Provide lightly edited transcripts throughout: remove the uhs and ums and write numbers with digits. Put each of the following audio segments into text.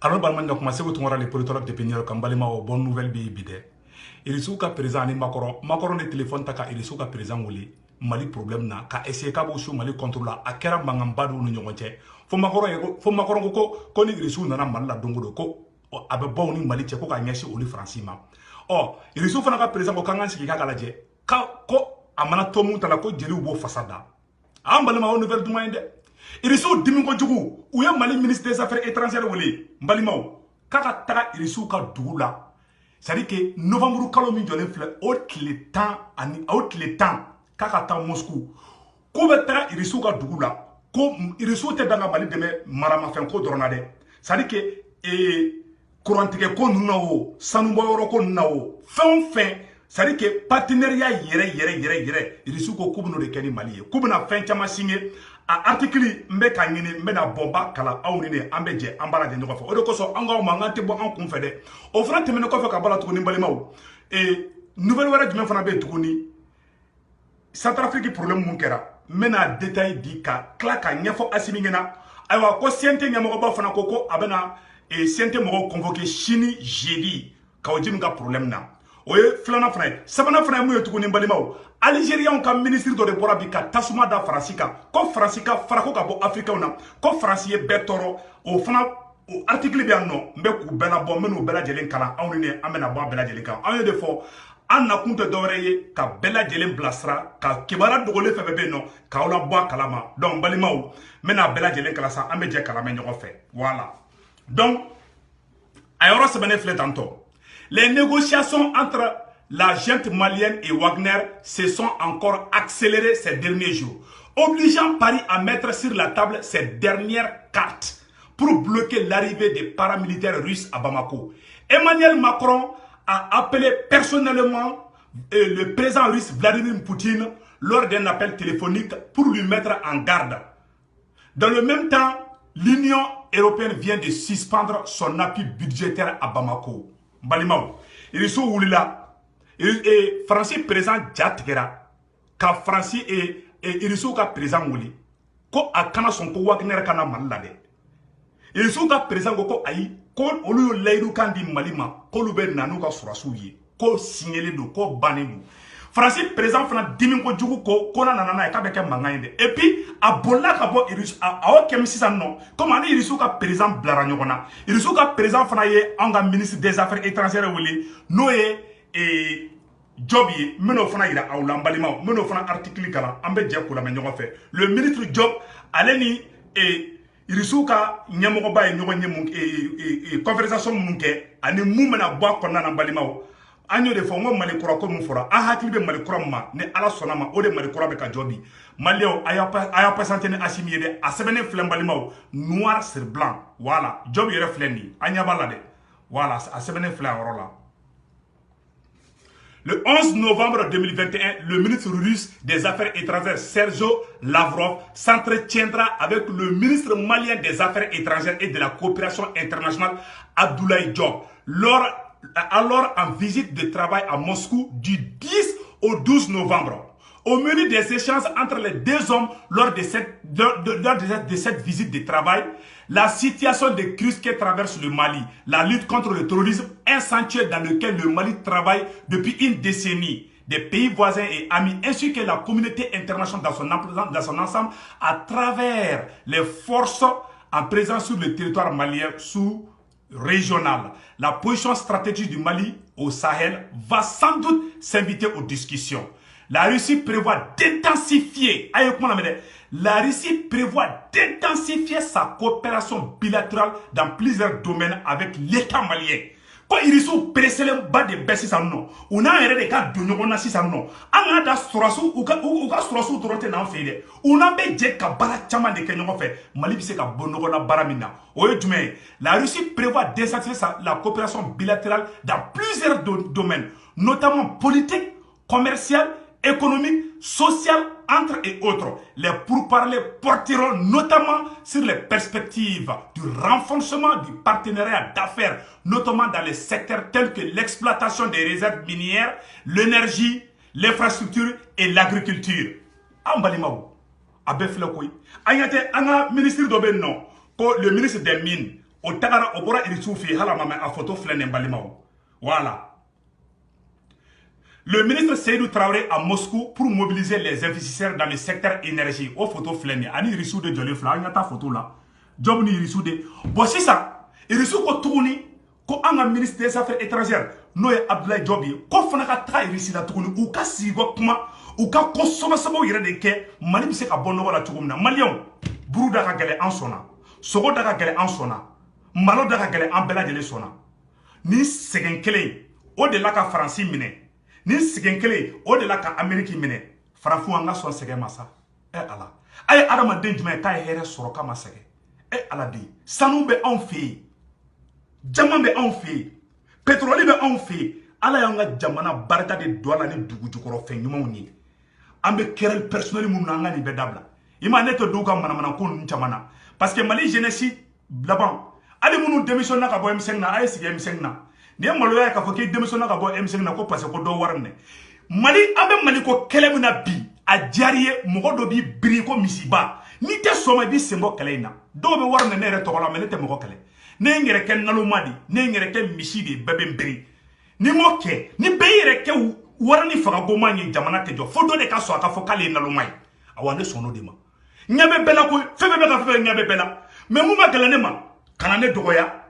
Alors, Balmanga commencé à les politologues de Péniel comme Balima au bonne nouvelle bide. Il est ka président ni Macron. Macron ne téléphone taka il est ka président wuli. Mali problème na ka essayer ka bo sur Mali contrôle la akera mangamba do ni ñonté. Fo Macron ko ni Irisu nana Mali la dongo do ko abe bon ni Mali che ko ka ñesi oli francima. Oh, Irisu fana ka président ko kanga siki ka kala je. Ka ko amana tomu tala ko jeli bo fasada. Am Balima au nouvelle du monde. Irisu dimingo jugu ou ya Mali ministre des affaires étrangères wuli Mbalimao kaka taga Irisu ka dugu la c'est-à-dire que novembre kalo min jɔlen filɛ o tile 10 kaka taa Moscou ko bɛ taga Irisu ka dugu la ko Irisu tɛ danga Mali dɛmɛ maramafɛn ko dɔrɔn na dɛ c'est-à-dire que kurantigɛ ko ninnu na o sanubɔyɔrɔ ko ninnu na o fɛn o fɛn c'est-à-dire que partenariat yɛrɛ Irisu ko k'u bɛn'o de kɛ ni Mali ye k'u bɛna fɛn caman signer a article mbe ka ɲini mbe na bomba kala aw ni ne an bɛ jɛ an b'a lajɛ ɲɔgɔn fɛ o de kosɔn an k'aw ma an tɛ bɔ an kun fɛ dɛ o fana tɛmɛnen kɔfɛ ka bɔ la tuguni balimaw nouvelle wɛrɛ jumɛn fana bɛ yen tuguni Centrafrique problème mun kɛra n bɛna détail di ka tila ka ɲɛfɔ Asimi ɲɛna ayiwa ko CNT ɲɛmɔgɔba fana ko a bɛna CNT mɔgɔw convoquer sini jeudi ka o ji min ka problème na o ye filanan fana ye sabanan fana ye mun ye tuguni balimaw Algériens ka ministre dɔ de bɔra bi ka tasuma da Faransi kan ko Faransi ka fara ko ka bɔ Africains na ko Faransi ye bɛɛ tɔɔrɔ o fana o article bɛ yan nɔ n bɛ k'u bɛɛ labɔ n bɛ n'u bɛɛ lajɛlen kalan anw ni ne an bɛna bɔ a bɛɛ lajɛlen kan anw ye de fɔ an nakun tɛ dɔwɛrɛ ye ka bɛɛ lajɛlen bilasira ka kibaruya dogolen fɛn fɛn bɛ yen nɔ k'aw labɔ a kalama donc balimaw n bɛna bɛɛ lajɛlen kalan sa an bɛ jɛ kalan mɛ ɲɔgɔn fɛ voilà donc a yɔrɔ sɛbɛnnen filɛ tantɔ les négociations entre la junte malienne et Wagner se sont encore accélérées ces derniers jours, obligeant Paris à mettre sur la table ses dernières cartes pour bloquer l'arrivée des paramilitaires russes à Bamako. Emmanuel Macron a appelé personnellement le président russe Vladimir Poutine lors d'un appel téléphonique pour lui mettre en garde. Dans le même temps, l'Union européenne vient de suspendre son appui budgétaire à Bamako. Balimao, ils sont où là? Et Français présent Jatigera, ka Français et Irisu ka présent wuli, ko akana son ko Wagner kana malade. Irisu ka présent ko ayi, ko olu leiru kandi malima, ko lube nanu ka surasu ye, ko signalé do, ko banenu. Français présent fana dimin ko jugu ko na nanana ka beke mangande. Et puis a bolla ka bo Irisu a o kem sisan non, comme ani Irisu ka présent blara nyogona. Irisu ka présent fana ye anga ministre des affaires étrangères wuli, no ye Job ye meno fana ira awla mbalima meno fana article kala ambe je ko la ñogo fe le ministre Job aleni Irisu ka ñamogo baye ñogo ñemu conversation mun ke ani mu mena bo ko nana mbalima o anyo de fo ngo mali kura ko mun fora a hakili be mali kura ma ne ala sona ma o de mali kura be ka jobi malio aya présenté ne Assimi de a sebene flen mbalima o noir sur blanc voilà Job yere fleni anya balade voilà a sebene flen orola. Le 11 novembre 2021, le ministre russe des Affaires étrangères Sergio Lavrov s'entretiendra avec le ministre malien des Affaires étrangères et de la coopération internationale Abdoulaye Diop, alors en visite de travail à Moscou du 10 au 12 novembre. Au menu des échanges entre les deux hommes lors de cette visite de travail, la situation de crise qui traverse le Mali, la lutte contre le terrorisme, un chantier dans lequel le Mali travaille depuis une décennie, des pays voisins et amis, ainsi que la communauté internationale dans son ensemble, à travers les forces en présence sur le territoire malien sous-régional. La position stratégique du Mali au Sahel va sans doute s'inviter aux discussions. La Russie prévoit d'intensifier, sa coopération bilatérale dans plusieurs domaines avec l'État malien. Quand ils sont pressés bas de baisser ça non, on a un de cas de nous on a ça non. On a da surasu ou ka surasu droite na fait. On a beje ka bara chama de kenyo fait. Mali bise ka bonogo na baramina. Oye djumé, la Russie prévoit d'intensifier la coopération bilatérale dans plusieurs domaines, notamment politique, commercial, économique, social, entre et autres. Les pourparlers porteront notamment sur les perspectives du renforcement du partenariat d'affaires, notamment dans les secteurs tels que l'exploitation des réserves minières, l'énergie, l'infrastructure et l'agriculture. Ambalimaou, Abeflekoui. Ayate, anga ministre d'Oben non, le ministre des Mines, o tagara o bora irisu fi hala mama a photo flene balima voilà. Le ministre Seydou Traoré à Moscou pour mobiliser les investisseurs dans le secteur énergie. Au photo flène, ani risou de Jolly Fla, il y a ta photo là. Job ni risou de. Bon, c'est ça. Il risou ko tourni, ko anga ministre des Affaires étrangères, Noé Abdoulaye Jobi, ko fanaka tra irisi la tourni, ou ka sigo kuma, ou ka ko soba soba yere de ke, mali bise ka bonno wala tugumna. Malion, buru da ka gele en sona, sogo da ka gele en sona, malo da ka gele en bela gele sona. Ni segen kele, o de la ka Franci mine. Ni sigen kele o de la ka Ameriki mine farafu anga son sege masa ala ay adama den jumɛn ta here sɔrɔ kama sege ala di sanu bɛ anw fɛ jama bɛ anw fɛ pétrole bɛ anw fɛ ala y'an ka jamana barika de don la ni dugu jukɔrɔ fɛn ɲumanw ye an bɛ kɛrɛl personnel minnu an ka nin bɛ dabila i ma ne to dɔw ka manamana ko ninnu caman na parce que Mali jeunesse laban ali minnu démission na ka bɔ M5 na a ye sigi M5 na ni ye maloya ye k'a fɔ k'i denmisɛnnin ka bɔ M5 na ko parce que ko dɔ wari minɛ Mali an bɛ Mali ko kɛlɛ min na bi a diyara i ye mɔgɔ dɔ b'i biri ko misiba n'i tɛ sɔn ma i b'i sen bɔ kɛlɛ in na dɔw bɛ wari minɛ ne yɛrɛ tɔgɔ la mais ne tɛ mɔgɔ kɛlɛ ne ye n yɛrɛ kɛ naloma de ne ye n yɛrɛ kɛ misi de bɛɛ bɛ n biri ni m'o kɛ ni bɛɛ y'i yɛrɛ kɛ wari ni fagaboma ye jamana tɛ jɔ fo dɔ de ka sɔn a ka fɔ k'ale ye naloma ye awa ne sɔn o de ma ɲɛ bɛ bɛɛ la koyi fɛn bɛɛ bɛ ka fɛn ɲɛ bɛ bɛɛ la mais mun ma gɛlɛn ne ma kana ne dɔgɔya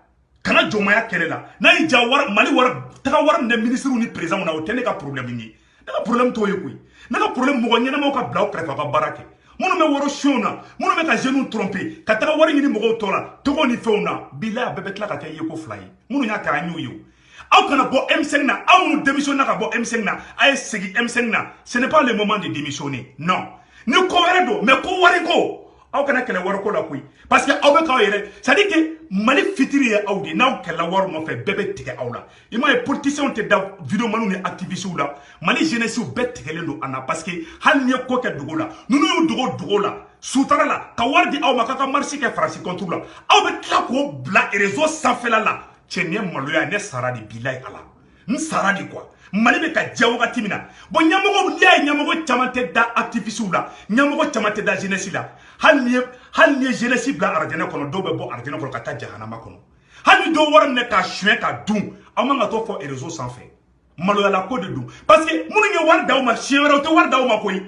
kana jɔnmaya kɛlɛ la n'a y'i ja Mali wari taga wari minɛ ministre ni président na o tɛ ne ka problème ye ne ka problème t'o ye koyi ne ka problème mɔgɔ ɲɛnamaw ka bila o kɛrɛfɛ ka baara kɛ minnu bɛ wari suyɛnw na minnu bɛ ka jeunes tromper ka taga wari ɲini mɔgɔw tɔ la tɔgɔ ni fɛnw na bilahi a bɛɛ bɛ tila ka kɛ yeko fila ye minnu y'a kɛra an y'o ye aw kana bɔ M5 na aw minnu démission na ka bɔ M5 na a ye segin M5 na ce n'est pas le moment de démissionner non ni ko wɛrɛ don mais ko wari ko aw kana kɛlɛ wari ko la koyi parce que aw bɛ k'aw yɛrɛ c'est à dire que Mali fitiri ye aw de n'aw kɛlɛ wari nɔfɛ bɛɛ bɛ tigɛ aw la i m'a ye politiciens tɛ da vidéomaniw ni activistes la Mali jeunesse bɛɛ tigɛlen don a na parce que hali n'i ye ko kɛ dogo la ninnu y'u dogo la sutara la ka wari di aw ma k'a ka marche kɛ Faransi contre la aw bɛ tila k'o bila réseau sanfɛla la cɛ nin ye maloya ne sara de bilahi ala n sara de quoi Mali bɛ ka diya wagati min na bon ɲɛmɔgɔ n'i y'a ye ɲɛmɔgɔ caman tɛ da activistes la ɲɛmɔgɔ caman tɛ da jeunesse la hali ni ye jeunesse bila aradinɛ kɔnɔ dɔw bɛ bɔ aradinɛ kɔnɔ ka taa jahanama kɔnɔ hali ni dɔw wari minɛ k'a suɲɛ ka dun aw man ka t'o fɔ réseau sanfɛ maloyala ko de don parce que minnu ye wari d'aw ma siɲɛ wɛrɛ u tɛ wari d'aw ma koyi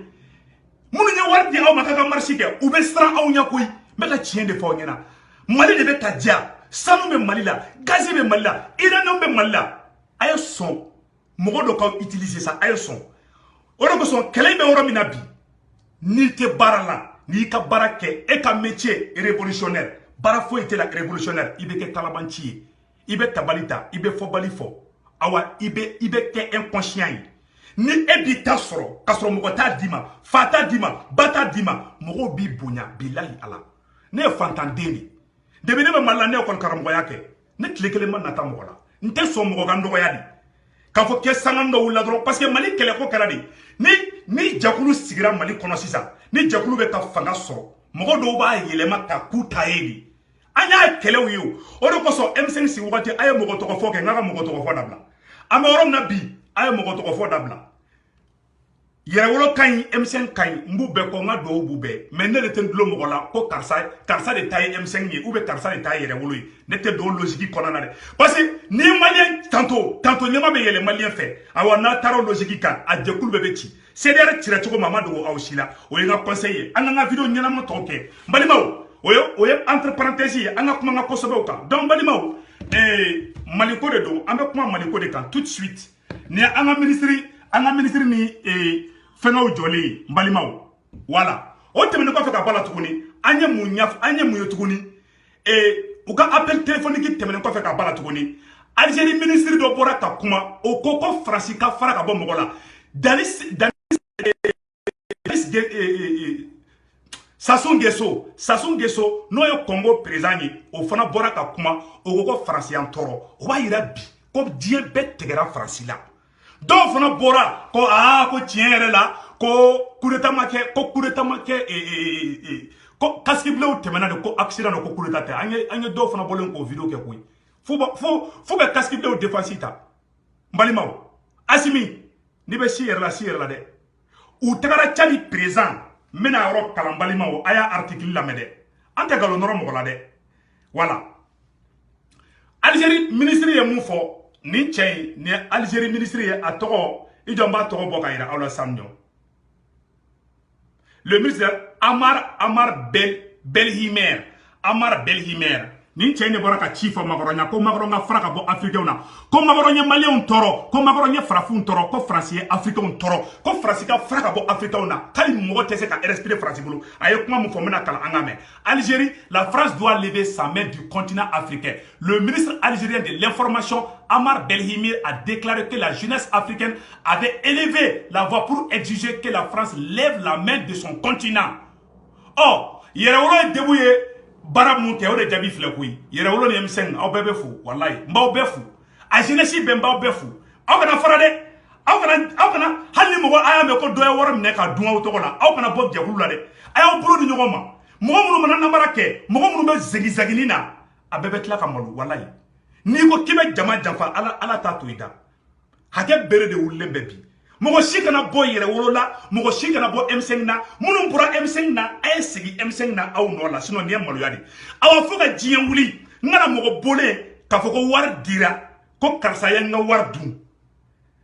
minnu ye wari di aw ma k'a ka marche kɛ u bɛ siran aw ɲɛ koyi n bɛ ka tiɲɛ de fɔ aw ɲɛna Mali de bɛ ka diya sanu bɛ Mali la gaz bɛ Mali la uranium bɛ Mali la a ye sɔn mɔgɔ dɔ ka utiliser ça a ye sɔn o de kosɔn kɛlɛ in bɛ yɔrɔ min na bi n'i tɛ baara la n'i ka baara kɛ e ka métier révolutionnaire baara foyi tɛ la révolutionnaire i bɛ kɛ kalabanci ye i bɛ tabali ta i bɛ fɔbali fɔ awa i bɛ kɛ inconscient ye ni e b'i ta sɔrɔ ka sɔrɔ mɔgɔ t'a d'i ma fa t'a d'i ma ba t'a d'i ma mɔgɔw b'i bonya bilahi ala ne ye fantanden de depuis ne bɛ Mali la ne ye école karamɔgɔya kɛ ne tile kelen ma nata mɔgɔ la n tɛ sɔn mɔgɔ ka n dɔgɔya de k'a fɔ kɛ sanga dɔ wulila dɔrɔn parce que Mali kɛlɛko kɛra de ni jakulu sigira Mali kɔnɔ sisan ni jakulu bɛ ka fanga sɔrɔ mɔgɔ dɔw b'a yɛlɛma ka k'u ta ye de an y'a kɛlɛw ye o de kosɔn M5 sigi wagati a ye mɔgɔ tɔgɔ fɔ kɛ n ka mɔgɔ tɔgɔ fɔ dabila an bɛ yɔrɔ min na bi a ye mɔgɔ tɔgɔ fɔ dabila yɛrɛwolo ka ɲi M5 ka ɲi n b'u bɛɛ kɔ n ka duwawu b'u bɛɛ mais ne de tɛ dulon mɔgɔ la ko karisa de ta ye M5 ye ou bien karisa de ta ye yɛrɛwolo ye ne tɛ don logique kɔnɔna na dɛ parce que ni malien tantôt ɲɛma bɛ yɛlɛ malien fɛ awa n'a taara logique kan a jɛkulu bɛɛ bɛ ci CDR cira cogo ma ma dogo aw si la o ye n ka conseil ye an ka vidéo ɲɛnama tɔw kɛ n balimaw o ye entre parenthèses ye an ka kuma n ka kosɛbɛw kan donc n balimaw Maliko de don an bɛ kuma Maliko de kan tout de suite ni an ka ministre ni fɛngɛw jɔlen ye n balimaw voilà o tɛmɛnen kɔfɛ ka bɔ a la tuguni an ye mun ye tuguni u ka appel téléphonique tɛmɛnen kɔfɛ ka bɔ a la tuguni Algérie ministre dɔ bɔra ka kuma o ko Faransi ka fara ka bɔ mɔgɔ la Sassou Nguesso n'o ye Congo président ye o fana bɔra ka kuma o ko Faransi y'an tɔɔrɔ o b'a yira bi ko diɲɛ bɛɛ tigɛra Faransi la dɔw fana bɔra ko ko tiɲɛ yɛrɛ la ko coup d'état ma kɛ ko kaskibilew tɛmɛna de ko accident de ko coup d'état tɛ an ye dɔw fana bɔlen k'o vidéo kɛ koyi fo ka kaskibilew défense ta n balimaw Asimi n'i bɛ si yɛrɛ la dɛ u tagara Tchadi président n bɛna yɔrɔ kalan balimaw a y'a article lamɛn dɛ an tɛ nkalon nɔrɔ mɔgɔ la dɛ voilà Algérie ministre ye mun fɔ ni cɛ ni Algérie ministre ye a tɔgɔ i jɔn b'a tɔgɔ bɔ ka yira aw la san ɲɔ le ministre Amar Belhimer ni cɛ ne bɔra ka ci fɔ Macron ɲa ko Macron ka fara ka bɔ africain na ko Macron ye malien tɔrɔ ko Macron ye farafin tɔrɔ ko France ye africain tɔrɔ ko France ka fara ka bɔ africain na kali mɔgɔ tɛ se ka respirer France bolo a ye kuma mun fɔ mena kala an ka mɛn Algérie la France doit lever sa main du continent africain le ministre algérien de l'information Amar Belhimir a déclaré que la jeunesse africaine avait élevé la voix pour exiger que la France lève la main de son continent. Oh, yɛrɛwolo ye debu ye bara mun kɛ o de jaabi filɛ koyi yɛrɛwolo ni M5 aw bɛɛ bɛ fo wallahi n b'aw bɛɛ fo a jeunesse bɛɛ n b'aw bɛɛ fo aw kana fara dɛ aw kana hali ni mɔgɔ a y'a mɛn ko dɔ ye wari minɛ ka dun aw tɔgɔ la aw kana bɔ jɛkulu la dɛ a y'aw bolo di ɲɔgɔn ma mɔgɔ minnu mana namara kɛ mɔgɔ minnu bɛ zagizagini na a bɛɛ bɛ tila ka malo wallahi n'i ko k'i bɛ jama janfa ala t'a to i da hakɛ bere de wulilen bɛ bi mɔgɔ si kana bɔ yɛrɛwolo la mɔgɔ si kana bɔ M5 na minnu bɔra M5 na a ye sigi M5 na aw nɔ la sinon nin ye maloya de aw fo ka diɲɛ wuli n kana mɔgɔ bolen k'a fɔ ko wari dira ko karisa ye n ka wari dun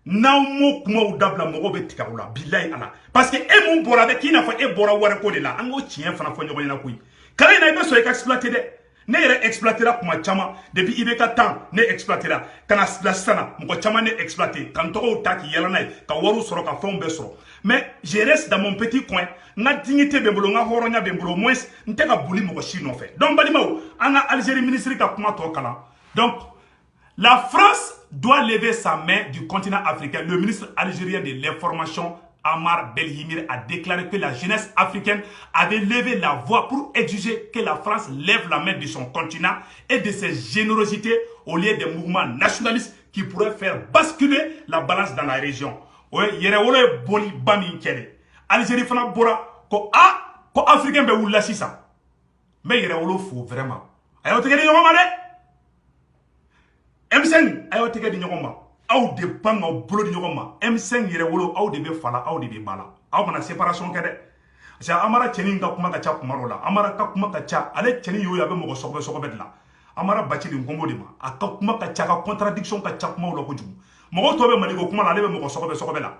n'aw m'o kumaw dabila mɔgɔw bɛ tigɛ aw la bilayi ala parce que e mun bɔra bɛ k'i n'a fɔ e bɔra wari ko de la an k'o tiɲɛ fana fɔ ɲɔgɔn ɲɛna koyi kalan in na i bɛ sɔn i ka exploiter dɛ ne yɛrɛ exploitera kuma caman depuis IBK temps ne exploitera kana la sana mɔgɔ caman ne exploiter kan tɔgɔw ta k'i yɛlɛ n'a ye ka wariw sɔrɔ ka fɛnw bɛɛ sɔrɔ mais je reste dans mon petit coin n ka dignité bɛ n bolo n ka hɔrɔnya bɛ n bolo au moins n tɛ ka boli mɔgɔ si nɔfɛ donc balimaw an ka Algérie ministre ka kuma tɔ kalan donc la France doit lever sa main du continent africain le ministre algérien de l'information Amar Belhimir a déclaré que la jeunesse africaine avait levé la voix pour exiger que la France lève la main de son continent et de ses générosités au lieu des mouvements nationalistes qui pourraient faire basculer la balance dans la région. Oui, yɛrɛwolo ye boli ba min kɛ dɛ Algérie fana bɔra ko ko africain bɛ wulila sisan n bɛ yɛrɛwolo fo vraiment a y'aw tɛgɛ di ɲɔgɔn ma dɛ M5 a y'aw tɛgɛ di ɲɔgɔn ma aw de pan aw bolo di ɲɔgɔn ma M5 yɛrɛwolo aw de bɛ fala aw de bɛ bala aw kana séparation kɛ dɛ parce que Amara cɛnin ka kuma ka ca kuma dɔ la Amara ka kuma ka ca ale cɛnin y'o ye a bɛ mɔgɔ sɔgɔbɛ de la Amara Bacili Nkongo de ma a ka kuma ka ca a ka contradiction ka ca kumaw la kojugu mɔgɔ tɔw bɛ Mali ko kuma la ale bɛ mɔgɔ sɔgɔbɛ la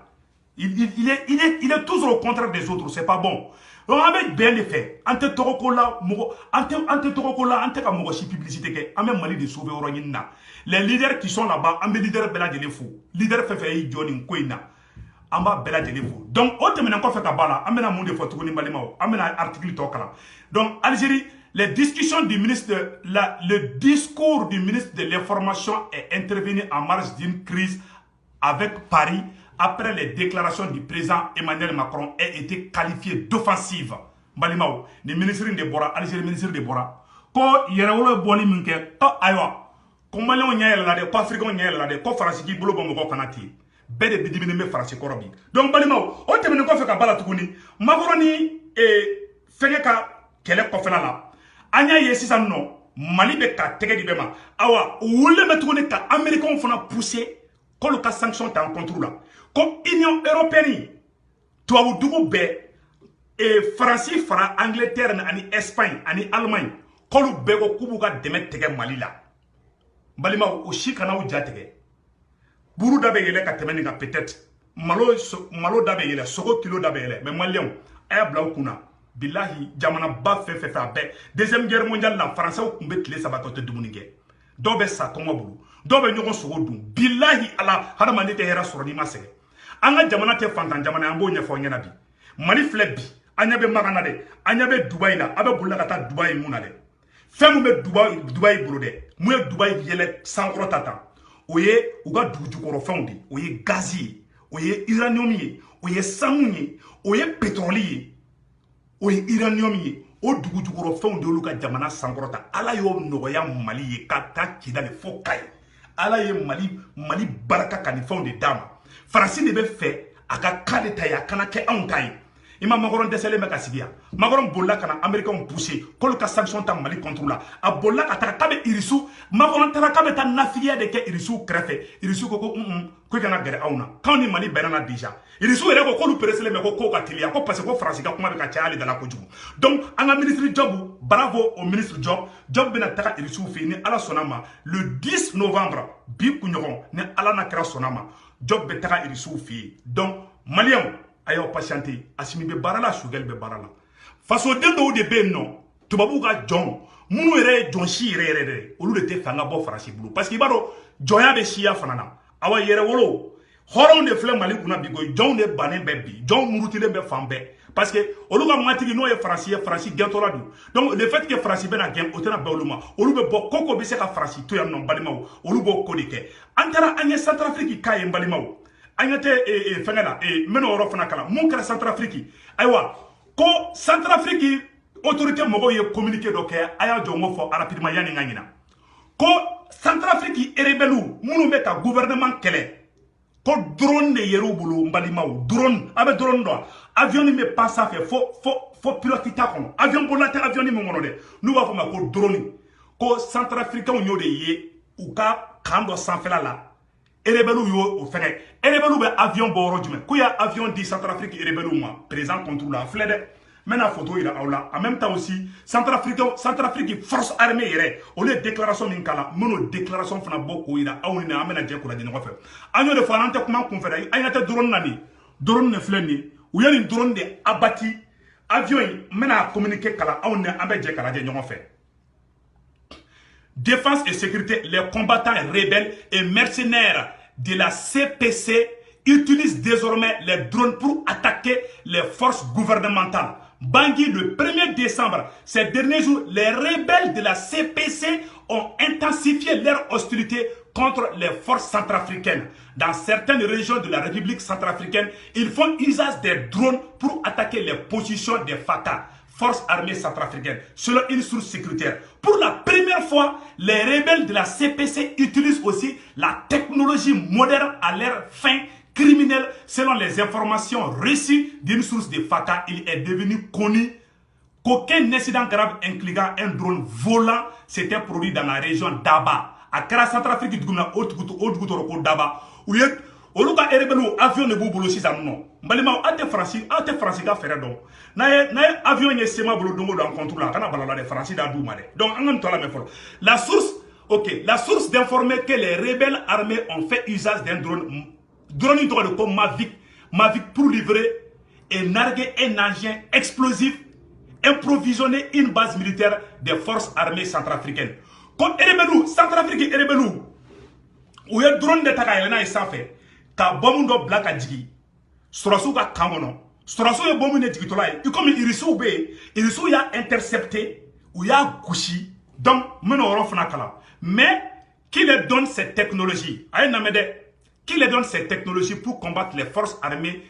il est toujours au contraire des autres c'est pas bon donc an bɛ bɛn de fɛ an tɛ tɔgɔ ko la mɔgɔ an tɛ tɔgɔ ko la an tɛ ka mɔgɔ si publicité kɛ an bɛ Mali de sauver yɔrɔ ɲini na les leaders qui sont là-bas an bɛ leader bɛɛ lajɛlen fo leader fɛn fɛn y'i jɔ nin ko in na an b'a bɛɛ lajɛlen fo donc o tɛmɛnen kɔfɛ ka ban la an bɛna mun de fɔ tuguni balimaw an bɛna article tɔ kalan donc Algérie les discussions du ministre le discours du ministre de l'information est intervenu en marge d'une crise avec Paris après les déclarations du président Emmanuel Macron a été qualifié d'offensive balimaw ni ministre de bɔra Algérie ministre de bɔra ko yɛrɛwolo bɔli min kɛ ko ayiwa ko maliyɛnw ɲɛ yɛlɛla dɛ ko africains ɲɛ yɛlɛla dɛ ko faransi k'i bolo bɔ mɔgɔw kana ten bɛɛ de bi diminen bɛ faransi kɔrɔ bi donc balimaw o tɛmɛnen kɔfɛ ka bala tuguni Macron ni fɛnkɛ ka kɛlɛ kɔfɛla la an y'a ye sisan nɔ Mali bɛ ka tɛgɛ di bɛɛ ma awa o wulilen bɛ tuguni ka américains fana pousser k'olu ka sanction ta en contre la ko Union européenne tubabu dugu bɛɛ faransi fara Angleterre ani Espagne ani Allemagne k'olu bɛɛ ko k'u b'u ka dɛmɛ tigɛ Mali la balimaw o si kana o ja tigɛ buru da bɛ yɛlɛ ka tɛmɛ nin kan peut-être malo da bɛ yɛlɛ sogo kilo da bɛ yɛlɛ mais maliyɛnw a y'a bila u kunna bilahi jamanaba fɛn fɛn a bɛɛ deuxième guerre mondiale la faransɛw tun bɛ tile 3 kɛ o tɛ dumuni kɛ dɔw bɛ sa kɔngɔ bolo dɔw bɛ ɲɔgɔn sogo dun bilahi ala hadamaden tɛ hɛrɛ sɔrɔ n'i ma sɛgɛn an ka jamana tɛ fantan jamana an b'o ɲɛfɔ aw ɲɛna bi Mali filɛ bi an ɲɛ bɛ Magan na dɛ an ɲɛ bɛ Dubaï la a bɛ bolila ka taa Dubaï mun na dɛ fɛn mun bɛ Dubaï bolo dɛ mun ye Dubaï yɛlɛ sankɔrɔ ta tan o ye u ka dugujukɔrɔfɛnw de o ye gaz ye o ye uranium ye o ye sanu ye o ye pétrole ye o ye uranium ye o dugujukɔrɔfɛnw de olu ka jamana sankɔrɔ ta ala y'o nɔgɔya Mali ye ka taa Kidali fo Kayi ala ye Mali barika ka ni fɛnw de d'a ma faransi de bɛ fɛ a ka cas de ta ye a kana kɛ anw ta ye ima Macron dɛsɛlen bɛ ka sigi yan Macron bolila ka na américains poussé k'olu ka sanction ta Mali contre la a bolila ka taga k'a bɛ Irisu Macron taara k'a bɛ taa nafigiya de kɛ Irisu kɛrɛfɛ Irisu ko ko i kana gɛrɛ anw na k'anw ni Mali bɛnna na déjà Irisu yɛrɛ ko k'olu peresilen bɛ ko ka teliya ko parce que ko Faransi ka kuma bɛ ka caya ale dala kojugu donc an ka ministre Job bravo au ministre Job bɛna taga Irisu fɛ yen ni Ala sɔnna ma le 10 novembre bi kunɲɔgɔn ni Ala n'a kɛra sɔnna ma Job bɛ taga Irisu fɛ yen donc Maliens a y'aw patienter Assimi bɛ baara la Sogɛl bɛ baara la fasoden dɔw de bɛ yen nɔ tubabuw ka jɔn minnu yɛrɛ ye jɔn si yɛrɛ de olu de tɛ fɛ an ka bɔ Faransi bolo parce que i b'a dɔn jɔnya bɛ siya fana na awa yɛrɛ wolo hɔrɔnw de filɛ Mali kunna bi ko jɔnw de bannen bɛ bi jɔnw murutilen bɛ fan bɛɛ parce que olu ka matigi n'o ye Faransi ye Faransi gɛntɔla don donc le fait que Faransi bɛna gɛn o tɛna bɛn olu ma olu bɛ bɔ koko bɛ se ka Faransi to yan nɔ balimaw olu b'o ko de kɛ an taara an ye Centrafrique k'a ye balimaw an ɲɛ tɛ fɛngɛ la n bɛna o yɔrɔ fana kalan mun kɛra Centrafrique ayiwa ko Centrafrique autorité mɔgɔw ye communiqué dɔ kɛ a y'a jɔ n ko fɔ rapidement yanni n ka ɲina ko Centrafrique rebelle minnu bɛ ka gouvernement kɛlɛ ko drone de yer'u bolo n balimaw drone a bɛ drone dɔn avion min bɛ pan sanfɛ fo pilote t'a kɔnɔ avion bolila tɛ avion min kɔnɔ dɛ n'u b'a fɔ ma ko drone ko Centrafricains y'o de ye u ka kan dɔ sanfɛla la rebelle y'o fɛngɛ rebelle bɛ avion bɔ yɔrɔ jumɛn k'u y'a avion di Centrafrique rebelle ma président contre la filɛ dɛ n bɛna photo yira aw la en même temps aussi Centrafrique force armée yɛrɛ olu ye déclaration min kala n bɛn'o déclaration fana bɔ k'o yira aw ni an bɛna jɛ k'o lajɛ ɲɔgɔn fɛ an y'o de fɔ an tɛ kuma kunfɛ dɛ an ɲɛ tɛ drone na nin drone de filɛ nin u ye nin drone de abati avion in n bɛna communiqué kalan aw ni an bɛ jɛ ka lajɛ ɲɔgɔn fɛ défense et sécurité les combattants rebelles et mercenaires de la CPC utilisent désormais les drones pour attaquer les forces gouvernementales. Bangui, le 1er décembre, ces derniers jours, les rebelles de la CPC ont intensifié leur hostilité contre les forces centrafricaines. Dans certaines régions de la République centrafricaine, ils font usage des drones pour attaquer les positions des FACA, Forces armées centrafricaines, selon une source sécuritaire. Pour la première fois, les rebelles de la CPC utilisent aussi la technologie moderne à leur fin criminelle. Selon les informations reçues d'une source de FACA, il est devenu connu qu'aucun incident grave impliquant un drone volant s'était produit dans la région d'Aba. À Kara Centrafrique, il y a un Daba. Olu ka rebelle avion ne b'u bolo sisan nɔ balimaw aw tɛ faransi ka fɛɛrɛ dɔn n'a ye avion ye sema bolo don o don an contre la a kana balala dɛ faransi d'a d'u ma dɛ donc an ka nin to la mɛn fɔlɔ la source d'informer que les rebelles armés ont fait usage d'un drone in tɔgɔ de ko Mavic pour livrer et narguer un engin explosif improvisionner une base militaire des forces armées centrafricaines ko rebelle Centrafrique rebelle u ye drone de ta ka yɛlɛ n'a ye sanfɛ ka bombe dɔ bila ka jigi sɔrɔsiw ka kan kɔnɔ sɔrɔsiw ye bombe de jigitɔla ye i komi irisiw bɛ yen irisiw y'a intercepté u y'a gosi donc n bɛna o yɔrɔ fana kalan mais qui les donne cette technologie a ye lamɛn dɛ qui les donne cette technologie pour combattre les forces armées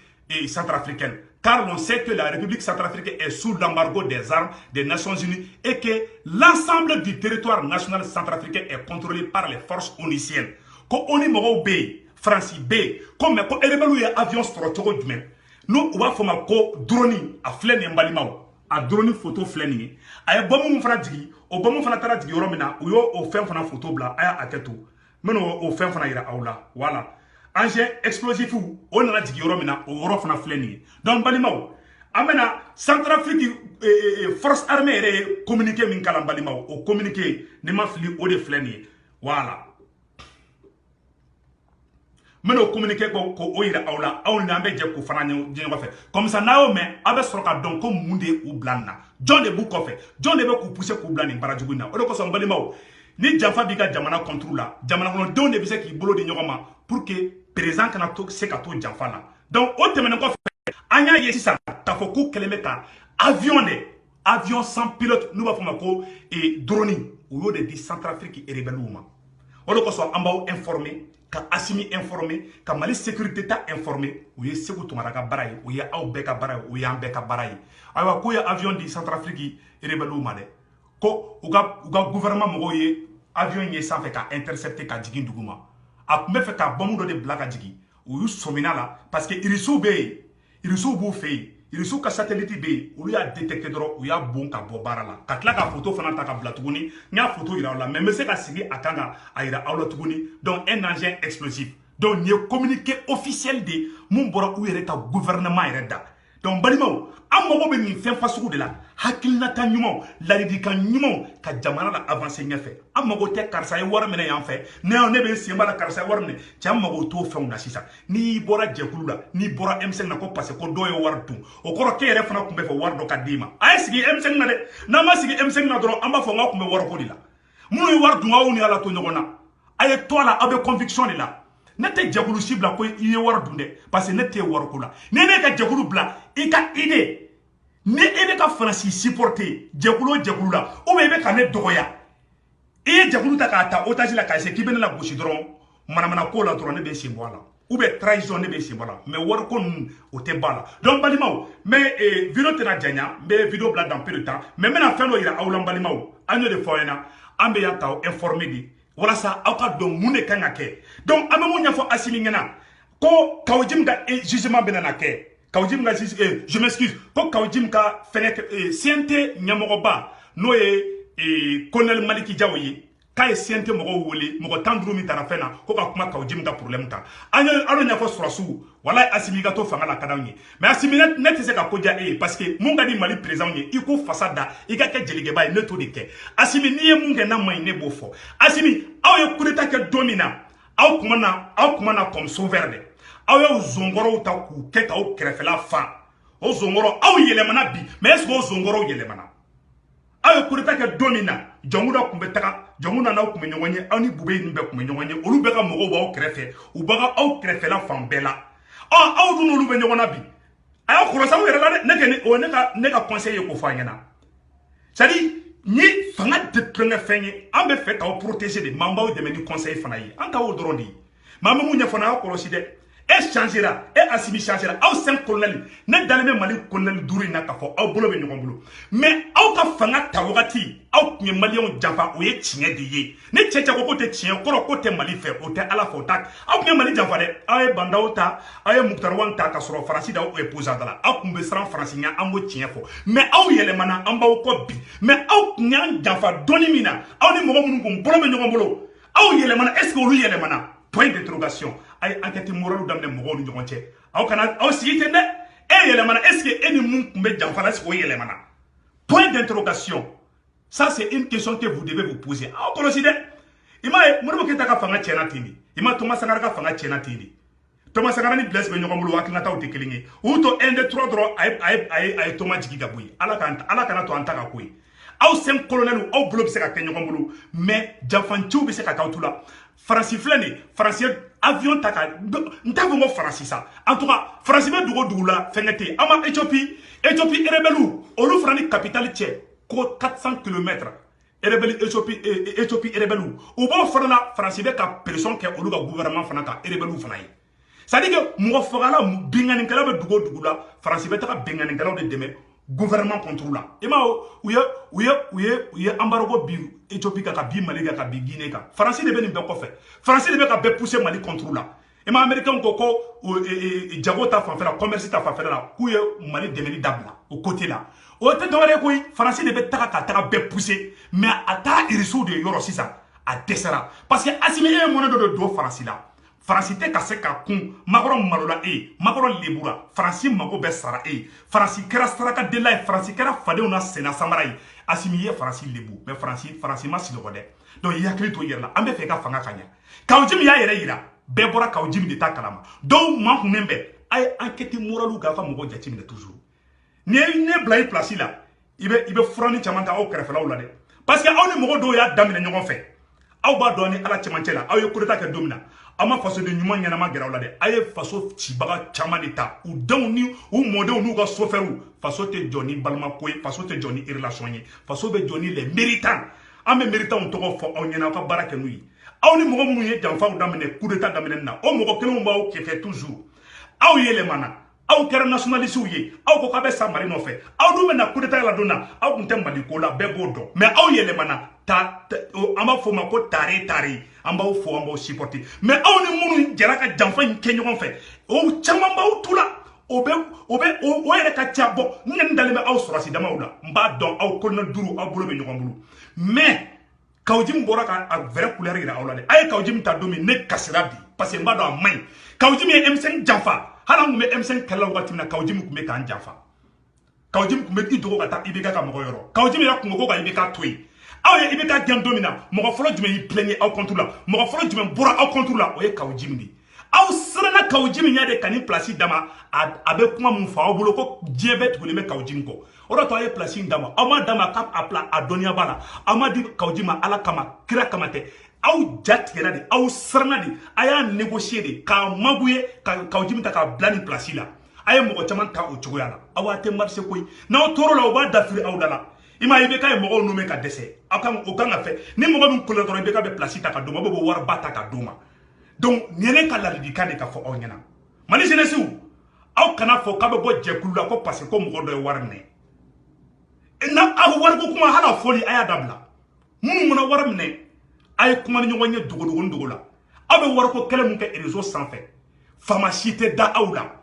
centrafricaines car l'on sait que la République centrafricaine est sous l'embargo des armes des Nations Unies et que l'ensemble du territoire national centrafricain est contrôlé par les forces onusiennes ko oni mɔgɔw bɛ yen Faransi bɛ yen ko mɛ ko rebelle ye avion sɔrɔ cogo jumɛn n'u b'a fɔ ma ko drone a filɛ nin ye n balimaw a drone photo filɛ nin ye a ye bombe min fana jigi o bombe fana taara jigi yɔrɔ min na u y'o fɛn fana photo bila a y'a hakɛ to n bɛna o fɛn fana yira aw la voilà engin explosif o nana jigi yɔrɔ min na o yɔrɔ fana filɛ nin ye donc balimaw an bɛna Centrafrique force armée yɛrɛ ye communiqué min kalan balimaw o communiqué ni ma fili o de filɛ nin ye voilà n bɛna o communiqué k'o yira aw la aw ni an bɛ jɛ k'o fana ɲɛ ɲɔgɔn fɛ comme ça n'a y'o mɛn aw bɛ sɔrɔ ka dɔn ko mun de ye u bila nin na jɔn de b'u kɔfɛ jɔn de bɛ k'u pousser k'u bila nin baara jugu in na o de kosɔn n balimaw ni janfa b'i ka jamana contre la jamana kɔnɔdenw de bɛ se k'i bolo di ɲɔgɔn ma pour que président kana se ka to janfa la donc o tɛmɛnen kɔfɛ an y'a ye sisan k'a fɔ k'u kɛlen bɛ ka avion sans pilote n'u b'a fɔ ma ko drone u y'o de di Centrafrique rebelliw ma o de kosɔn an b'aw informer ka Assimi informer ka Mali sécurité ta informer u ye Segu Tumara ka baara ye u ye aw bɛɛ ka baara ye u y'an bɛɛ ka baara ye ayiwa k'u ye avion di Centrafrique rebelliw ma dɛ ko u ka gouvernement mɔgɔw ye avion ye sanfɛ ka intercepter ka jigin dugu ma a tun bɛ fɛ ka bombe dɔ de bila ka jigin u y'u sɔmina la parce que irisiw bɛ yen irisiw b'u fɛ yen irisu ka satellite be olu y'a détecté dɔrɔn u y'a bon ka bɔ baara la ka tila ka photo fana ta ka bila tuguni n y'a photo yira aw la mais n bɛ se ka sigi a kan ka a yira aw la tuguni donc un engin explosif donc nin ye communiqué officiel de mun bɔra u yɛrɛ ka gouvernement yɛrɛ da donc balimaw an mago bɛ nin fɛn fasugu de la hakilinata ɲumanw ladilikan ɲumanw ka jamana la avancer ɲɛfɛ an mago tɛ karisa ye wari minɛ yan fɛ ne bɛ n sen b'a la karisa ye wari minɛ cɛ an mago t'o fɛnw na sisan n'i bɔra jɛkulu la n'i bɔra M5 na ko parce que ko dɔ ye wari dun o kɔrɔ k'e yɛrɛ fana tun bɛ fɛ wari dɔ ka d'i ma a ye sigi M5 na dɛ n'an ma sigi M5 na dɔrɔn an b'a fɔ n k'aw tun bɛ wari ko de la minnu ye wari dun aw ni ala to ɲɔgɔn na a ye to a la aw bɛ conviction de la ne tɛ jɛkulu si bila ko i ye wari dun dɛ parce que ne tɛ wari ko la ni ne ka jɛkulu bila i ka idée ni e bɛ ka Faransi supporter jɛkulu o jɛkulu la ou bien i bɛ ka ne dɔgɔya i ye jɛkulu ta k'a ta otage la k'a essayer k'i bɛ ne la gosi dɔrɔn manamana ko la dɔrɔn ne bɛ sen bɔ a la ou bien trahison ne bɛ sen bɔ a la mais wari ko ninnu o tɛ ban a la donc balimaw mais vidéo tɛna janya n bɛ vidéo bila dans peu de temps mais n bɛna fɛn dɔ yira aw la n balimaw an y'o de fɔ aw ɲɛna an bɛ yan k'aw informer de walasa aw ka dɔn mun de kan ka kɛ donc an bɛ mun ɲɛfɔ Asimi ɲɛna ko Kawo Jim ka jugement bɛna na kɛ Kawo Jim ka je m'excuse ko Kawo Jim ka fɛnɛ CNT ɲɛmɔgɔba n'o ye colonel Maliki Jawo ye k'a ye CNT mɔgɔw wele mɔgɔ 15 min taara fɛn na ko ka kuma Kawo Jim ka problème kan an y'o ɲɛfɔ sɔrɔsiw walayi Asimi ka to fanga la ka d'anw ye mais Asimi ne tɛ se ka ko diya e ye parce que mun ka di Mali président ye i ko fasa da i ka kɛ jelikɛba ye ne t'o de kɛ Asimi n'i ye mun kɛ n'a ma ɲi ne b'o fɔ Asimi aw ye coup d'état kɛ don min na aw kuma na comme sauveur de aw y'aw zɔnkɔrɔw ta k'u kɛ k'aw kɛrɛfɛla fa o zɔnkɔrɔ aw yɛlɛmana bi mais est-ce que o zɔnkɔrɔw yɛlɛmana aw ye coup d'état kɛ don min na jɔngu dɔ tun bɛ taga jɔngu na n'aw tun bɛ ɲɔgɔn ye aw ni Bube ninnu bɛɛ tun bɛ ɲɔgɔn ye olu bɛɛ ka mɔgɔw b'aw kɛrɛfɛ u b'aw aw kɛrɛfɛla fan bɛɛ la aw dun n'olu bɛ ɲɔgɔn na bi a y'aw kɔlɔsi aw yɛrɛ la dɛ o ye ne ka conseil ye k'o fɔ an ɲɛna c'est à dire ni fanga tɛ tulonkɛ fɛn ye an bɛ fɛ k'aw protéger de m'an b'aw dɛmɛ ni conseil fana ye an t'aw dɔrɔn de ye mais an bɛ mun ɲɛ fana aw kɔlɔsi dɛ e changera e Asimi changera aw 5 colonel ne dalen bɛ Mali colonel 5 in na k'a fɔ aw bolo bɛ ɲɔgɔn bolo mais aw ka fanga ta wagati aw tun ye maliyɛnw janfa o ye tiɲɛ de ye ne cɛ ko k'o tɛ tiɲɛ kɔrɔ k'o tɛ Mali fɛ o tɛ Ala fɛ o ta aw tun ye Mali janfa dɛ aw ye bandaw ta aw ye Mukutari Wan ta ka sɔrɔ Faransi da opposant da la aw tun bɛ siran Faransi ɲɛ an b'o tiɲɛ fɔ mais aw yɛlɛmana an b'aw kɔ bi mais aw tun y'an janfa dɔɔni min na aw ni mɔgɔ minnu kun bolo bɛ ɲɔgɔn bolo aw yɛlɛmana est-ce que olu yɛlɛmana point d'interrogation a ye enquête morale daminɛ mɔgɔw ni ɲɔgɔn cɛ aw kana aw sigi ten dɛ e yɛlɛmana est-ce que e ni mun tun bɛ janfa la est-ce que o yɛlɛmana point d'interrogation ça c'est une question que vous devez vous poser aw kɔlɔsi dɛ i m'a ye Modibo Keyita ka fanga tiɲɛna ten de i ma Thomas Sankara ka fanga tiɲɛna ten de Thomas Sankara ni Blaise bɛ ɲɔgɔn bolo hakilinataw tɛ kelen ye u to 1 2 3 dɔrɔn a ye Thomas jigi ka bɔ yen Ala kana to an ta ka ko ye aw 5 colonels aw bolo bɛ se ka kɛ ɲɔgɔn bolo mais janfanciw bɛ se ka k'aw tu la Faransi filɛ nin Faransi avion ta ka n t'a fɔ ko Faransi sa en tout cas Faransi bɛ dugu o dugu la fɛnkɛ tɛ yen an ma Éthiopie rebelle olu fana ni capitale cɛ ko 400 km Éthiopie rebelle u b'o fana la Faransi bɛ ka pression kɛ olu ka gouvernement fana kan rebelle fana ye c'est à dire que mɔgɔ fagala binganikɛla bɛ dugu o dugu la Faransi bɛ taga binganikɛlaw de dɛmɛ gouvernement contre la i m'a ye u ye embargo bi Éthiopie ka bi Mali ka bi Guinée kan Faransi de bɛ nin bɛɛ kɔfɛ Faransi de bɛ ka bɛɛ pousser Mali contre la i ma américain ko jago ta fanfɛla commerce ta fanfɛla la k'u ye Mali dɛmɛli dabila o côté la o tɛ dɔwɛrɛ ye koyi Faransi de bɛ taga ka taga bɛɛ pousser mais a t'a irisiw de yɔrɔ sisan a dɛsɛra parce que Asimi e ye mɔnɛ dɔ de don Faransi la Faransi tɛ ka se ka kun Macron malola e Macron lebura Faransi mago bɛ sara e Faransi kɛra sarakadela ye Faransi kɛra fadenw na sena samara ye Asimi ye Faransi lebu mais Faransi ma sinɔgɔ dɛ donc i hakili to i yɛrɛ la an bɛ fɛ i ka fanga ka ɲɛ Kawo Jim y'a yɛrɛ yira bɛɛ bɔra Kawo Jim de ta kalama dɔw mankunnen bɛ a ye enquête morale k'a ka mɔgɔ jateminɛ toujours ni ne bila i place la i bɛ furani caman ta aw kɛrɛfɛlaw la dɛ parce que aw ni mɔgɔ dɔw y'a daminɛ ɲɔgɔn fɛ aw b'a dɔn ni Ala cɛmancɛ la aw ye coup d'état kɛ don min na aw ma fasoden ɲuman ɲɛnama gɛrɛ aw la dɛ a ye faso cibaga caman de ta u denw ni u mɔdenw n'u ka sofɛriw faso tɛ jɔ ni balimako ye faso tɛ jɔ ni relation ye faso bɛ jɔ ni les méritants an bɛ méritants tɔgɔ fɔ aw ɲɛna aw ka baara kɛ n'u ye aw ni mɔgɔ minnu ye janfaw daminɛ coup d'état daminɛ na o mɔgɔ kelenw b'aw kɛfɛ toujours aw yɛlɛmana aw kɛra nationalistes ye aw ko k'a bɛ sa Mali nɔfɛ aw dun bɛna coup d'état la don na aw tun tɛ Mali ko la bɛɛ b'o dɔn mais aw yɛlɛmana an b'a fɔ ma ko tare an b'aw fɔ an b'aw supporter mais aw ni minnu jɛra ka janfa in kɛ ɲɔgɔn fɛ o caman b'aw tu la o yɛrɛ ka ca bɔ n ɲɛ n dalen bɛ aw sɔrɔsi damaw la n b'a dɔn aw kɔnɔna duuru aw bolo bɛ ɲɔgɔn bolo mais Kawujim bɔra ka a vrai couleur yira aw la dɛ a ye Kawujim ta don min ne kasira bi parce que n b'a dɔn a man ɲi Kawujim ye M5 janfa hali an tun bɛ M5 kɛlɛ wagati min na Kawujim tun bɛ k'an janfa Kawujim tun bɛ i dogo ka taa IBK ka mɔgɔ yɔrɔ Kawujim yɛrɛ kun ko ka IBK to yen aw ye IBK gɛn don min na mɔgɔ fɔlɔ jumɛn y'i plaignait aw contre la mɔgɔ fɔlɔ jumɛn bɔra aw contre la o ye Kawujim de aw siranna Kawujim ɲɛ de ka nin place d'a ma a bɛ kuma mun fɔ aw bolo ko diɲɛ bɛɛ tugulen bɛ Kawujim kɔ o de to a ye place in d'a ma aw ma d'a ma k'a dɔnniya b'a la aw ma di Kawujim ma Ala kama kira kama tɛ aw ja tigɛra de aw siranna de a y'a négocier de k'a magouiller ka Kawujim ta k'a bila nin place la a ye mɔgɔ caman ta o cogoya la aw a tɛ marché koyi n'aw tɔɔrɔ la o b'a dafiri aw da la i m'a ye IBK ye mɔgɔw nommé ka dɛsɛ aw kan o kan ka fɛ ni mɔgɔ min kolo dɔrɔn IBK bɛ place ta ka d'o ma bɛ wari ba ta ka d'o ma donc nin ye ne ka ladilikan de ka fɔ aw ɲɛna Mali jeunesse aw kana fɔ k'a bɛ bɔ jɛkulu la ko parce que ko mɔgɔ dɔ ye wari minɛ na aw wari ko kuma hala foli a y'a dabila minnu mana wari minɛ a ye kuma ni ɲɔgɔn ye dogo la aw bɛ wari ko kɛlɛ mun kɛ réseau sanfɛ fama si tɛ da aw la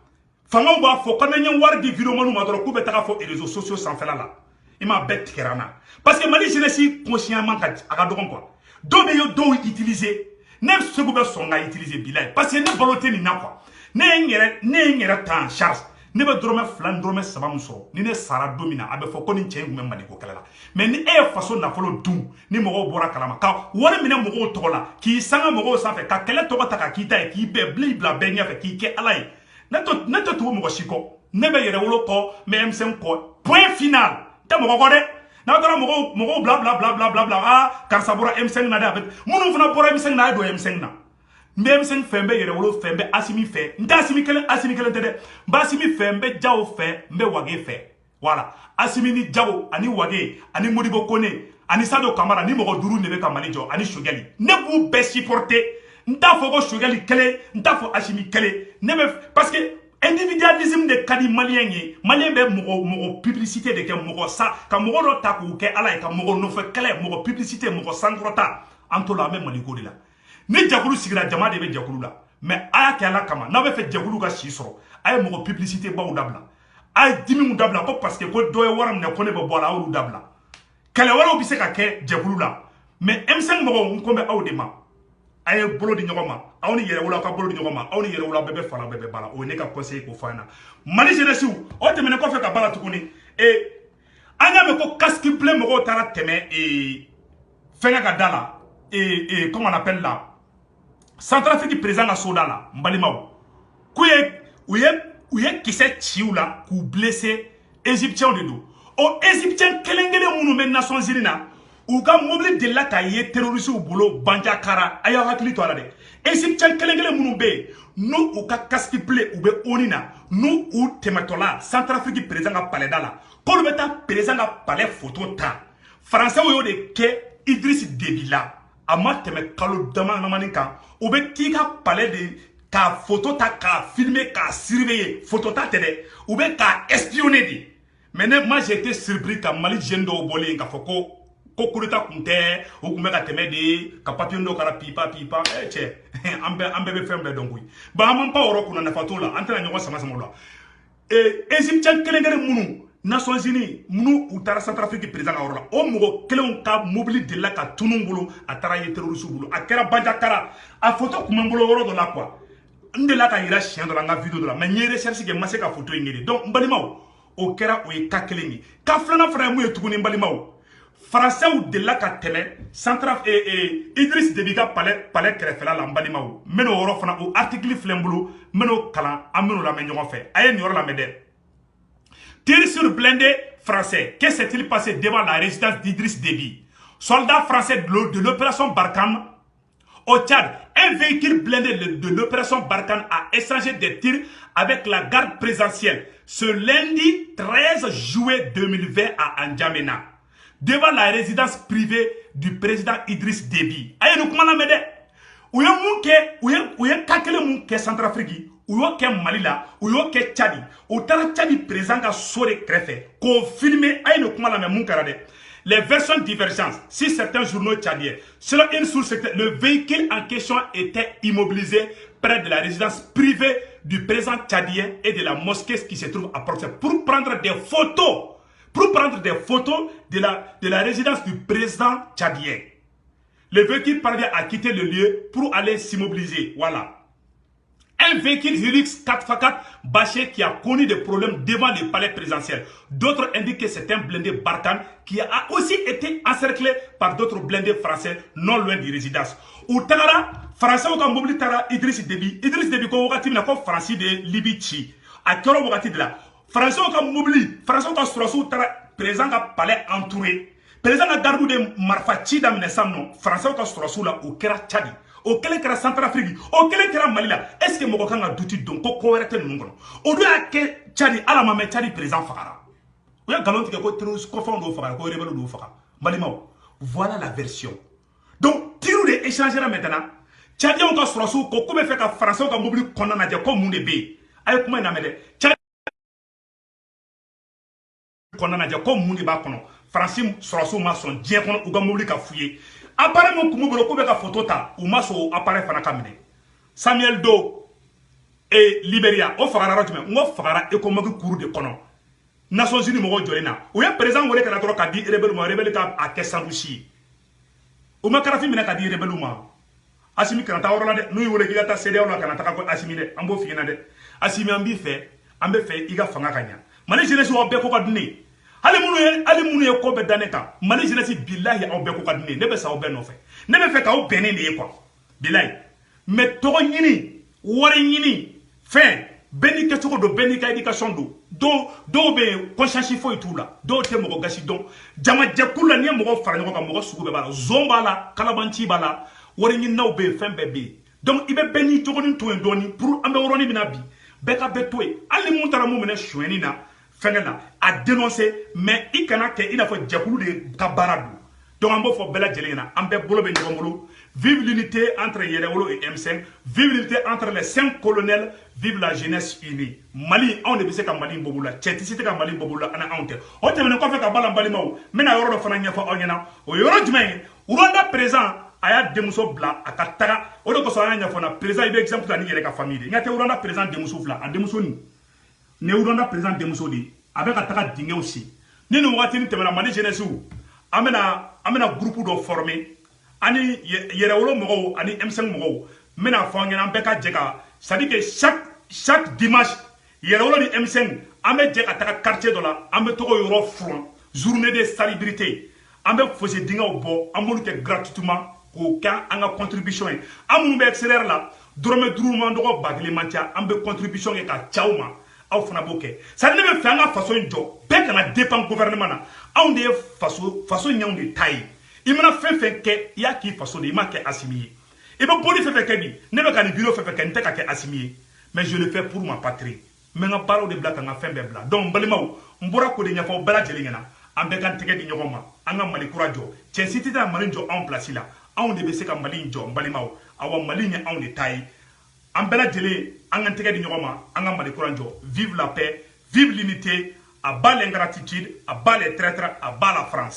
famaw b'a fɔ ko n'an ye wari di vidéoman ma dɔrɔn k'u bɛ taga fɔ réseaux sociaux sanfɛla la i m'a bɛɛ tigɛra n na parce que Mali jeunesse consciemment a ka dɔgɔn quoi dɔw bɛ ye dɔw utiliser ne segu bɛ sɔn ka utiliser bilaye parce que ne balo tɛ nin na quoi ne ye n yɛrɛ ta en charge ne bɛ dɔrɔmɛ 2 dɔrɔmɛ 3 min sɔrɔ ni ne sara don min na a bɛ fɔ ko nin cɛ in tun bɛ Mali ko kɛlɛ la mais ni e ye faso nafolo dun ni mɔgɔw bɔra kalama ka wari minɛ mɔgɔw tɔgɔ la k'i sanga mɔgɔw sanfɛ ka kɛlɛ tɔgɔ ta ka k'i ta ye k'i bɛɛ bila bɛɛ ɲɛfɛ k'i kɛ Ala ye ne tɛ tugu mɔgɔ si kɔ ne bɛ yɛrɛwolo kɔ n bɛ M5 kɔ point final tɛ mɔgɔ kɔ dɛ n'a taara mɔgɔw bla ah karisa bɔra M5 na dɛ a bɛ minnu fana bɔra M5 na a ye don M5 na n bɛ M5 fɛ n bɛ yɛrɛwolo fɛ n bɛ Asimi fɛ n tɛ Asimi kelen tɛ dɛ n bɛ Asimi fɛ n bɛ Jawo fɛ n bɛ Wage fɛ voilà Asimi ni Jawo ani Wage ani Modibo Kone ani Sadio Kamara ni mɔgɔ 5 de bɛ ka Mali jɔ ani Choguel ne b'u bɛɛ supporter n t'a fɔ ko Choguel kelen n t'a fɔ Asimi kelen ne bɛ parce que individualisme de ka di malien ye malien bɛ mɔgɔ publicité de kɛ mɔgɔ sa ka mɔgɔ dɔ ta k'u kɛ Ala ye ka mɔgɔ nɔfɛ kɛlɛ mɔgɔ publicité mɔgɔ sankɔrɔta an to la an bɛ Mali ko de la ni jɛkulu sigira jama de bɛ jɛkulu la mais a y'a kɛ Ala kama n'a bɛ fɛ jɛkulu ka si sɔrɔ a ye mɔgɔ publicité baw dabila a ye dimiw dabila ko parce que ko dɔ ye wari minɛ ko ne bɛ bɔ a la a y'olu dabila kɛlɛ wɛrɛw bɛ se ka kɛ jɛkulu la mais M5 mɔgɔw n ko bɛ aw de ma a ye bolo di ɲɔgɔn ma aw ni yɛrɛwolo ka bolo di ɲɔgɔn ma aw ni yɛrɛwolo bɛɛ bɛ fara bɛɛ bɛ bala o ye ne ka conseil k'o fɔ an na Mali jeunesse o tɛmɛnen kɔfɛ ka bala tuguni an y'a mɛn ko casque bleu mɔgɔw taara tɛmɛ fɛngɛ ka da la comment on appelle là Centrafrique président ka soda la n balimaw k'u ye kisɛ ci u la k'u blessé égyptiens de don o égyptien kelen minnu bɛ Nations Unies na u ka mobili delila k'a ye terrorisiw bolo Bandiakara a y'aw hakili to a la dɛ égyptien kelen minnu bɛ yen n'u u ka casque bleu u bɛ ONU na n'u u tɛmɛtɔla Centrafrique président ka palais da la k'olu bɛ taa président ka palais photo ta français y'o de kɛ Idriss Déby la a ma tɛmɛ kalo damadamanin kan u bɛ t'i ka palais de k'a photo ta k'a filmer k'a surveiller photo ta tɛ dɛ u bɛ k'a espionner de mais moi j'ai été surpris ka Mali jeune dɔw bɔlen k'a fɔ ko coup d'état kun tɛ o kun bɛ ka tɛmɛ de ka papier dɔw kɛra pipa cɛ an bɛɛ bɛ fɛn bɛɛ dɔn koyi bon an m'an pan o yɔrɔ kunna nafa t'o la an tɛna ɲɔgɔn sama o la égyptien kelen minnu Nations Unies minnu u taara Centrafrique président ka yɔrɔ la o mɔgɔ kelenw ka mobili delila ka tunun bolo a taara ye terroriste bolo a kɛra Bandiakara a photo kun bɛ n bolo yɔrɔ dɔ la quoi n delila ka yira siɲɛ dɔ la n ka vidéo dɔ la mais n ye recherche kɛ n ma se ka photo in ye de donc n balimaw o kɛra o ye cas kelen ye cas filanan fana ye mun ye tuguni n balimaw Français delila ka tɛmɛ Idriss Déby ka palais kɛrɛfɛla la n balimaw n bɛn'o yɔrɔ fana o article filɛ n bolo n bɛn'o kalan an bɛn'o lamɛn ɲɔgɔn fɛ a ye nin yɔrɔ lamɛn dɛ tir sur blindé français que s'est-il passé devant la résidence d'Idriss Déby soldats français de l'opération Barkhane au Tchad un véhicule blindé de l'opération Barkhane a échangé des tirs avec la garde présidentielle ce lundi 13 juillet 2020 à N'Djamena devant la résidence privée du président Idriss Déby. Aye nous comment la mede? Ou ye kakele mun ke Centrafrique, ou yo ke Mali la, ou yo ke Tchadi. Ou tara Tchadi président ka sore krefe, ko filmer aye nous comment la me mun karade. Les versions divergentes, si certains journaux tchadiens, selon une source, le véhicule en question était immobilisé près de la résidence privée du président tchadien et de la mosquée qui se trouve à proximité pour prendre des photos. Pour prendre des photos de la résidence du président tchadien. Le véhicule parvient à quitter le lieu pour aller s'immobiliser. Voilà. Un véhicule Hilux 4x4 bâché qui a connu des problèmes devant le palais présidentiel. D'autres indiquent que c'est un blindé Barkhane qui a aussi été encerclé par d'autres blindés français non loin du résidence. Ou Tara, Français au Mobili Tara, Idriss Déby. Idriss Déby, ko wakati na ko Français de Libye. A kero wakati de la. Français au Mobili, Français au Surassou Tara, président ka palais entouré. Président ka garde de Marfa Chida Minesamno, Français au Surassou la au Kera Tchadi. Au quel est Centrafrique, au quel est Mali là, est-ce que Mokokan a douté donc ko wérete nungono. Au lieu que Tchadi ala mame Tchadi président Fakara. Ou ya galon ko terroriste ko fondo Fakara ko rebelle do Fakara. Malimao. Voilà la version. Donc tiru de échanger maintenant. Tchadi on ka surasu ko be fait ka français ka mobili konna je ko munde be. Ay kuma na mede. Tchadi konna je ko munde ba kono. Français surasu ma son dien kono u ga mobili ka fuye. Appareil mon kumubolo ko be ka photo ta ou maso appareil fana kamine Samuel Do et Liberia o fagara rotime ngo fagara e ko magi cour de kono Nations Unies mo jolena o ya président wole kana tro ka di rebelle ka a kesandushi o makara fi mina ka di rebelle ma Asimi kana ta worola de no wole ki ta cede wala kana ta ko Asimi de ambo fi na de Asimi ambi fe ambe fe iga fanga kanya mane jeunesse o be ko ka duni ali munu ye ko be daneka mali jeunesse billahi aw be ko kadne ne be sa aw be no fe ne be fe ka aw benen de quoi billahi mais to nyini wori nyini fin beni ke to do beni ka education do be conscience fo et tout là do te mo gasi don jama jakula ne mo fara ko ka mo sugu be bala zomba la kalabanti bala wori nyini naw be fin bebe donc ibe beni to ko to ndoni pour ambe woroni binabi be ka be to ali mun tara mo mena shweni na Fengena a dénoncé, mais il n'a pas fait de Kabaradu. Donc, on va faire bella jelena, on va faire vive l'unité entre Yerewolo et M5, vive l'unité entre les 5 colonels, vive la jeunesse unie. Mali, on est bissé comme Mali Boboula, Tchetisité comme Mali Boboula, on a honte. On te met fait Kabala Balimao, mais na Yoro Fananya for Onyana, au Yoro Djmain, Rwanda présent. Aya demuso bla akatara o de ko so anya fona président ibe exemple tani yere ka famille ngate Rwanda président demuso bla a demuso ni ne Rwanda président demuso di avec ataka dingue aussi ni no wati ni temana mani jeunesse amena groupe do formé ani yere wolo mo ani M5 mo mena fangena beka jeka ça dit que chaque dimanche yere wolo ni M5 ame jeka ataka quartier do la ame to yoro front journée de salubrité ame faisait dingue au bo amolu ke gratuitement ko ka anga contribution amu be accélère là drome drouma ndo bagli mantia ambe contribution e ka chauma aw fana boke ça ne me fait nga façon jo be kana dépend gouvernement na aw de façon nyaw de taille imana fe ke ya ki façon de ma ke assimier et be boli fe ke bi ne be kana bureau fe ke nte ka ke assimier mais je le fais pour ma patrie mais nga baro de black nga fe be bla donc balimaw mbora ko de nya fa bala jeli ngena ambe kan tege di nyoma anga mali kurajo che cité da mali jo en place là on de be se ka mali jo balimaw awa mali nya on de taille Ambela Djele, Angantega di Nyoma, Angamali Kuranjo, vive la paix, vive l'unité, à bas l'ingratitude, à bas les traîtres, à bas la France.